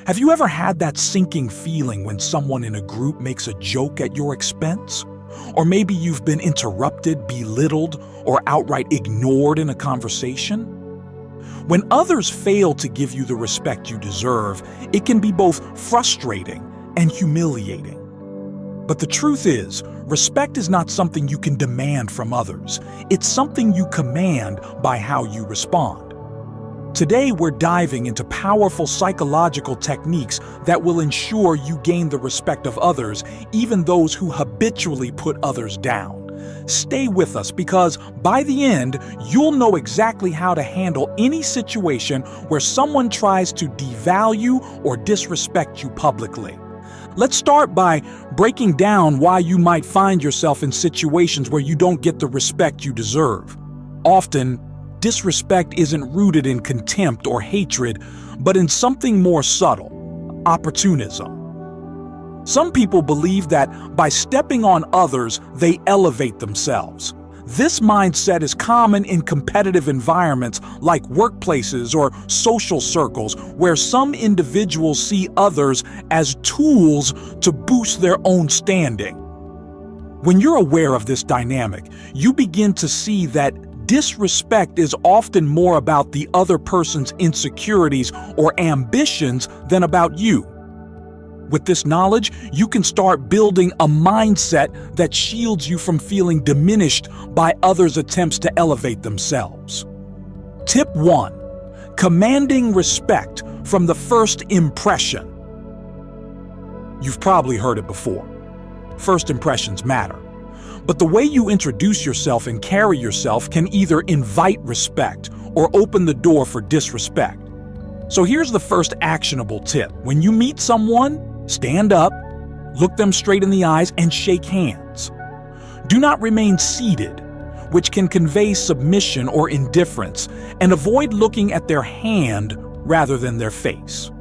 Have you ever had that sinking feeling when someone in a group makes a joke at your expense? Or maybe you've been interrupted, belittled, or outright ignored in a conversation? When others fail to give you the respect you deserve, it can be both frustrating and humiliating. But the truth is, respect is not something you can demand from others. It's something you command by how you respond. Today, we're diving into powerful psychological techniques that will ensure you gain the respect of others, even those who habitually put others down. Stay with us because by the end, you'll know exactly how to handle any situation where someone tries to devalue or disrespect you publicly. Let's start by breaking down why you might find yourself in situations where you don't get the respect you deserve. Often, disrespect isn't rooted in contempt or hatred, but in something more subtle: opportunism. Some people believe that by stepping on others, they elevate themselves. This mindset is common in competitive environments like workplaces or social circles, where some individuals see others as tools to boost their own standing. When you're aware of this dynamic, you begin to see that disrespect is often more about the other person's insecurities or ambitions than about you. With this knowledge, you can start building a mindset that shields you from feeling diminished by others' attempts to elevate themselves. Tip 1. Commanding respect from the first impression. You've probably heard it before. First impressions matter. But the way you introduce yourself and carry yourself can either invite respect or open the door for disrespect. So here's the first actionable tip. When you meet someone, stand up, look them straight in the eyes, and shake hands. Do not remain seated, which can convey submission or indifference, and avoid looking at their hand rather than their face.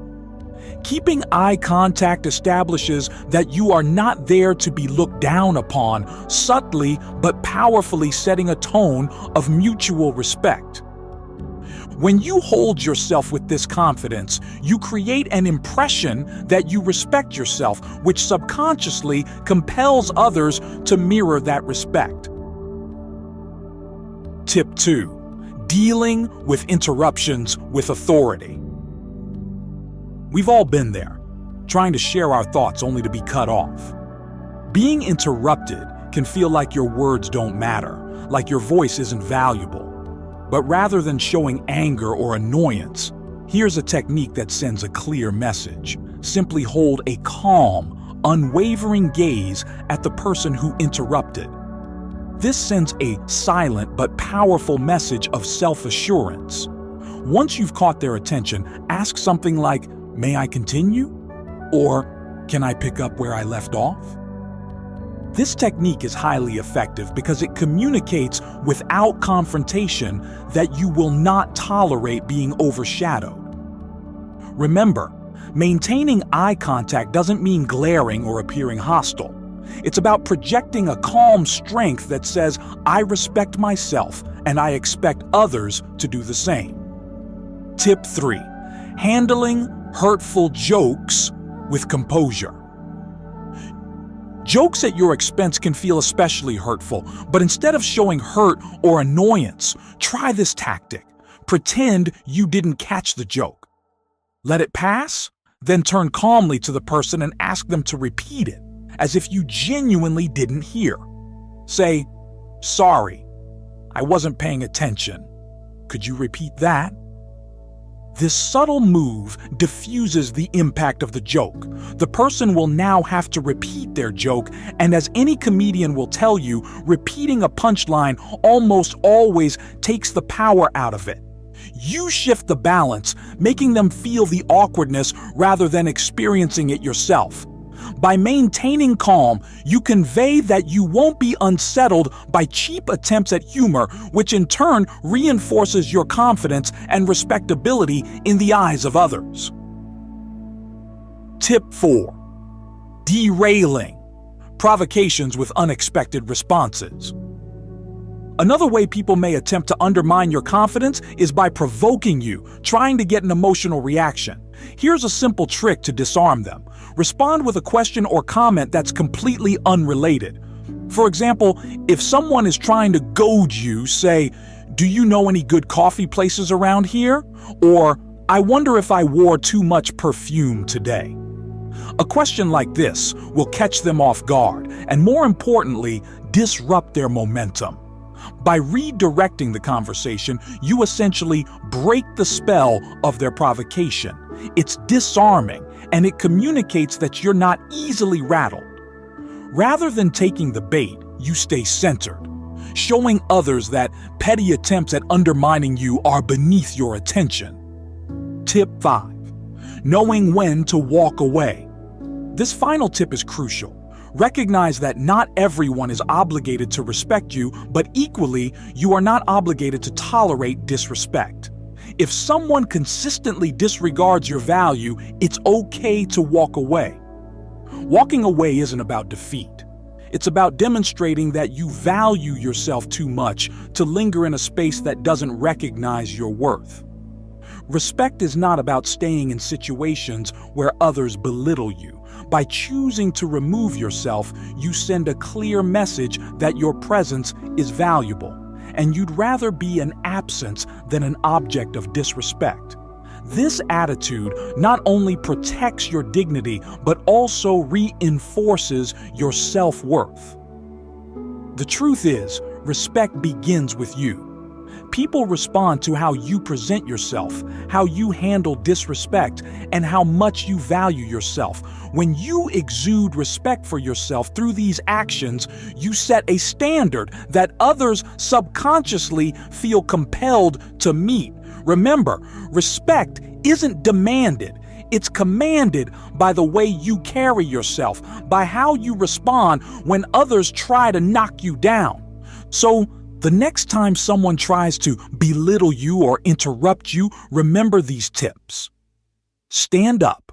Keeping eye contact establishes that you are not there to be looked down upon, subtly but powerfully setting a tone of mutual respect. When you hold yourself with this confidence, you create an impression that you respect yourself, which subconsciously compels others to mirror that respect. Tip 2. Dealing with interruptions with authority. We've all been there, trying to share our thoughts only to be cut off. Being interrupted can feel like your words don't matter, like your voice isn't valuable. But rather than showing anger or annoyance, here's a technique that sends a clear message. Simply hold a calm, unwavering gaze at the person who interrupted. This sends a silent but powerful message of self-assurance. Once you've caught their attention, ask something like, "May I continue?" Or, "Can I pick up where I left off?" This technique is highly effective because it communicates without confrontation that you will not tolerate being overshadowed. Remember, maintaining eye contact doesn't mean glaring or appearing hostile. It's about projecting a calm strength that says, "I respect myself and I expect others to do the same." Tip 3. Handling hurtful jokes with composure. Jokes at your expense can feel especially hurtful, but instead of showing hurt or annoyance, try this tactic. Pretend you didn't catch the joke. Let it pass, then turn calmly to the person and ask them to repeat it, as if you genuinely didn't hear. Say, "Sorry, I wasn't paying attention. Could you repeat that?" This subtle move diffuses the impact of the joke. The person will now have to repeat their joke, and as any comedian will tell you, repeating a punchline almost always takes the power out of it. You shift the balance, making them feel the awkwardness rather than experiencing it yourself. By maintaining calm, you convey that you won't be unsettled by cheap attempts at humor, which in turn reinforces your confidence and respectability in the eyes of others. Tip 4. Derailing. Provocations with unexpected responses. Another way people may attempt to undermine your confidence is by provoking you, trying to get an emotional reaction. Here's a simple trick to disarm them. Respond with a question or comment that's completely unrelated. For example, if someone is trying to goad you, say, "Do you know any good coffee places around here?" Or, "I wonder if I wore too much perfume today." A question like this will catch them off guard and, more importantly, disrupt their momentum. By redirecting the conversation, you essentially break the spell of their provocation. It's disarming, and it communicates that you're not easily rattled. Rather than taking the bait, you stay centered, showing others that petty attempts at undermining you are beneath your attention. Tip 5. Knowing when to walk away. This final tip is crucial. Recognize that not everyone is obligated to respect you, but equally, you are not obligated to tolerate disrespect. If someone consistently disregards your value, it's okay to walk away. Walking away isn't about defeat. It's about demonstrating that you value yourself too much to linger in a space that doesn't recognize your worth. Respect is not about staying in situations where others belittle you. By choosing to remove yourself, you send a clear message that your presence is valuable, and you'd rather be an absence than an object of disrespect. This attitude not only protects your dignity, but also reinforces your self-worth. The truth is, respect begins with you. People respond to how you present yourself, how you handle disrespect, and how much you value yourself. When you exude respect for yourself through these actions, you set a standard that others subconsciously feel compelled to meet. Remember, respect isn't demanded. It's commanded by the way you carry yourself, by how you respond when others try to knock you down. So, the next time someone tries to belittle you or interrupt you, remember these tips. Stand up,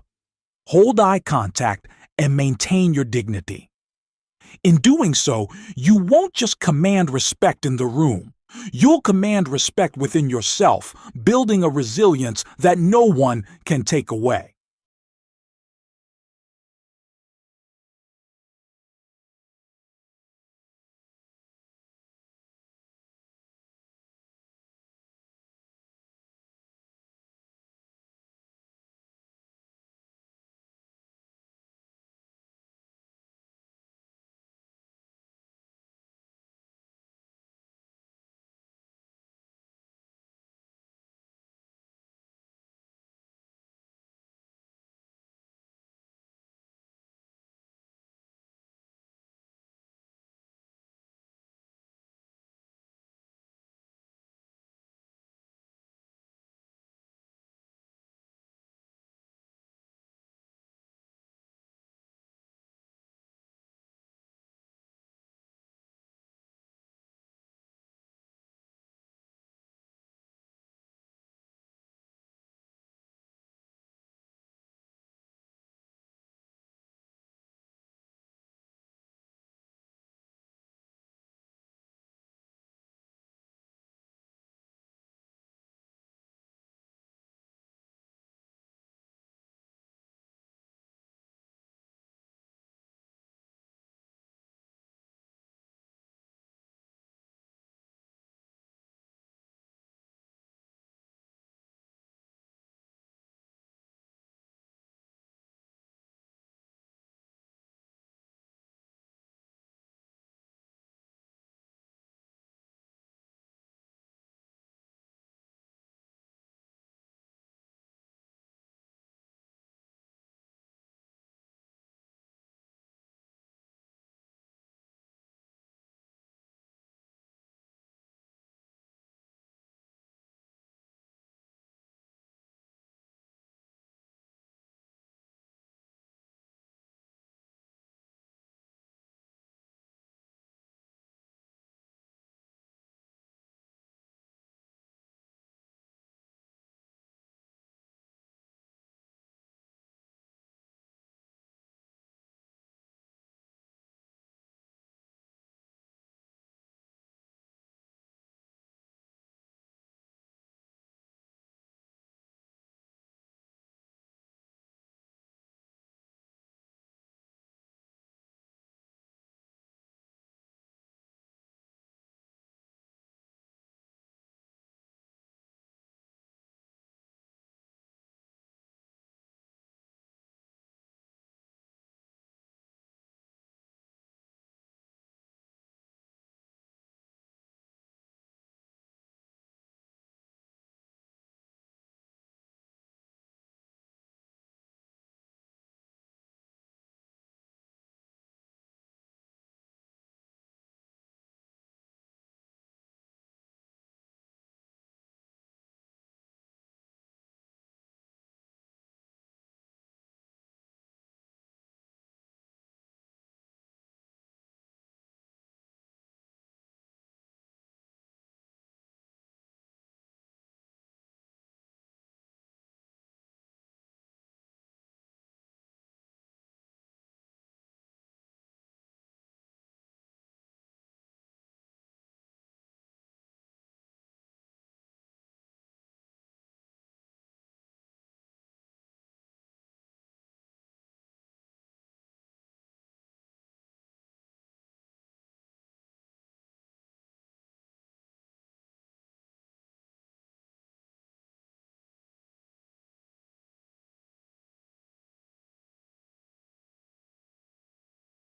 hold eye contact, and maintain your dignity. In doing so, you won't just command respect in the room. You'll command respect within yourself, building a resilience that no one can take away.